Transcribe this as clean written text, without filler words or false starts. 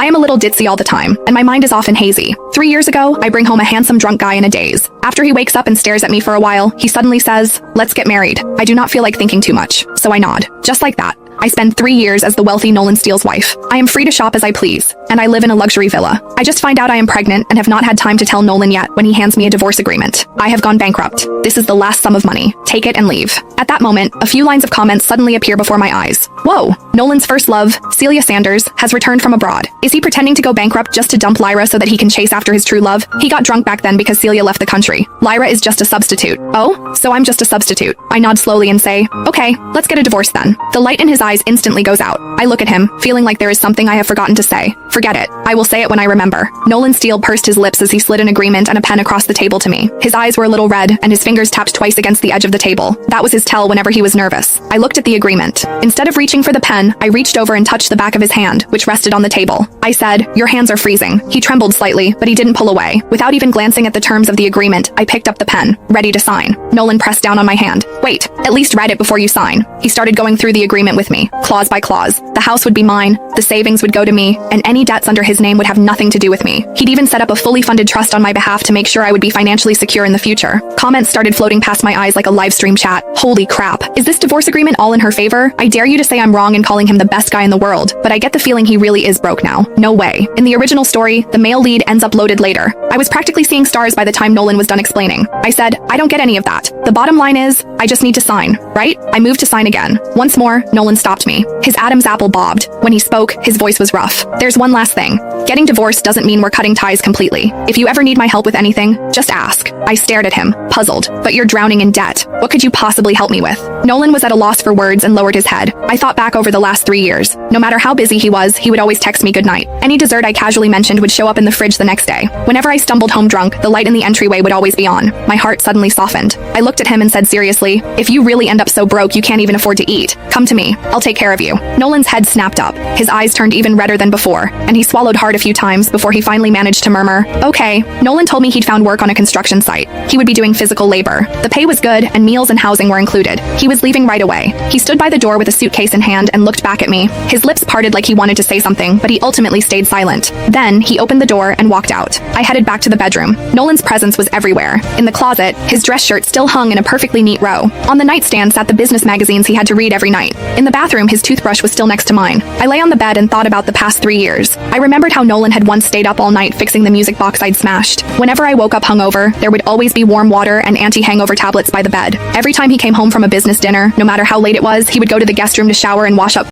I am a little ditzy all the time, and my mind is often hazy. 3 years ago, I bring home a handsome drunk guy in a daze. After he wakes up and stares at me for a while, he suddenly says, "Let's get married." I do not feel like thinking too much, so I nod. Just like that. I spend 3 years as the wealthy Nolan Steele's wife. I am free to shop as I please, and I live in a luxury villa. I just find out I am pregnant and have not had time to tell Nolan yet when he hands me a divorce agreement. I have gone bankrupt. This is the last sum of money. Take it and leave. At that moment, a few lines of comments suddenly appear before my eyes. Whoa! Nolan's first love, Celia Sanders, has returned from abroad. Is he pretending to go bankrupt just to dump Lyra so that he can chase after his true love? He got drunk back then because Celia left the country. Lyra is just a substitute. Oh, so I'm just a substitute. I nod slowly and say, okay, let's get a divorce then. The light in his eyes instantly goes out. I look at him, feeling like there is something I have forgotten to say. Forget it. I will say it when I remember. Nolan Steele pursed his lips as he slid an agreement and a pen across the table to me. His eyes were a little red, and his fingers tapped twice against the edge of the table. That was his tell whenever he was nervous. I looked at the agreement. Instead of reaching for the pen, I reached over and touched the back of his hand, which rested on the table. I said, "Your hands are freezing." He trembled slightly, but he didn't pull away. Without even glancing at the terms of the agreement, I picked up the pen, ready to sign. Nolan pressed down on my hand. "Wait, at least read it before you sign." He started going through the agreement with me, clause by clause. The house would be mine, the savings would go to me, and any debts under his name would have nothing to do with me. He'd even set up a fully funded trust on my behalf to make sure I would be financially secure in the future. Comments started floating past my eyes like a live stream chat. Holy crap. Is this divorce agreement all in her favor? I dare you to say I'm wrong in calling him the best guy in the world, but I get the feeling he really is broke now. No way. In the original story, the male lead ends up loaded later. I was practically seeing stars by the time Nolan was done explaining. I said, I don't get any of that. The bottom line is, I just need to sign, right? I moved to sign again. Once more, Nolan stopped me. His Adam's apple bobbed. When he spoke, his voice was rough. There's one last thing. Getting divorced doesn't mean we're cutting ties completely. If you ever need my help with anything, just ask. I stared at him, puzzled. But you're drowning in debt. What could you possibly help me with? Nolan was at a loss for words and lowered his head. I thought back over the last 3 years. No matter how busy he was, he would always text me goodnight. Any dessert I casually mentioned would show up in the fridge the next day. Whenever I stumbled home drunk, the light in the entryway would always be on. My heart suddenly softened. I looked at him and said seriously, if you really end up so broke you can't even afford to eat, come to me. I'll take care of you. Nolan's head snapped up. His eyes turned even redder than before, and he swallowed hard a few times before he finally managed to murmur, okay. Nolan told me he'd found work on a construction site. He would be doing physical labor. The pay was good, and meals and housing were included. He was leaving right away. He stood by the door with a suitcase in hand and looked back at me. His lips parted like he wanted to say something, but he ultimately stayed silent. Then, he opened the door and walked out. I headed back to the bedroom. Nolan's presence was everywhere. In the closet, his dress shirt still hung in a perfectly neat row. On the nightstand sat the business magazines he had to read every night. In the bathroom, his toothbrush was still next to mine. I lay on the bed and thought about the past 3 years. I remembered how Nolan had once stayed up all night fixing the music box I'd smashed. Whenever I woke up hungover, there would always be warm water and anti-hangover tablets by the bed. Every time he came home from a business dinner, no matter how late it was, he would go to the guest room to shower and wash up